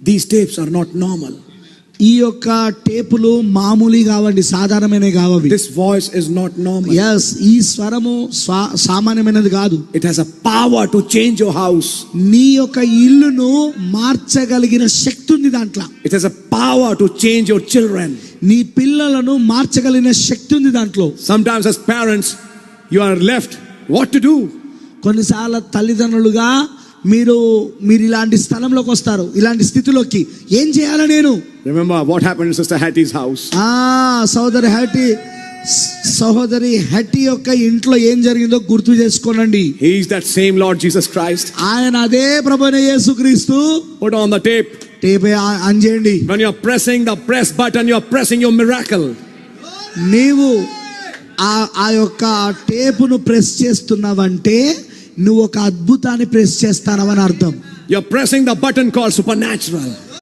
These tapes are not normal. ఈ యొక్క టేపులు మామూలు కావండి, సాధారణమైనవి కావవి. This voice is not normal. yes, ఈ స్వరము సామాన్యమైనది కాదు. It has a power to change your house. నీ యొక్క ఇల్లును మార్చగలిగిన శక్తి ఉంది దాంట్లో. It has a power to change your children. నీ పిల్లలను మార్చగలిగిన శక్తి ఉంది దాంట్లో. Sometimes as parents you are left what to do. కొన్నిసార్లు తల్లిదండ్రులుగా మీరు ఇలాంటి స్థలంలోకి వస్తారు, ఇలాంటి స్థితిలోకి ఏం చేయాలి నేను. Remember what happened in Sister Hattie's house. సహోదరి హట్టి యొక్క ఇంట్లో ఏం జరిగిందో గుర్తు చేసుకోనండి. He is that same Lord Jesus Christ. ఆయన అదే ప్రభువైన యేసుక్రీస్తు. Put on the tape. Tape on చేయండి. When you are pressing the press button, you are pressing your miracle. నీవు ఆ యొక్క టేపును ప్రెస్ చేస్తున్నావంటే నువ్వు ఒక అద్భుతాన్ని ప్రెస్ చేస్తానవని అర్థం. You are pressing the button called supernatural.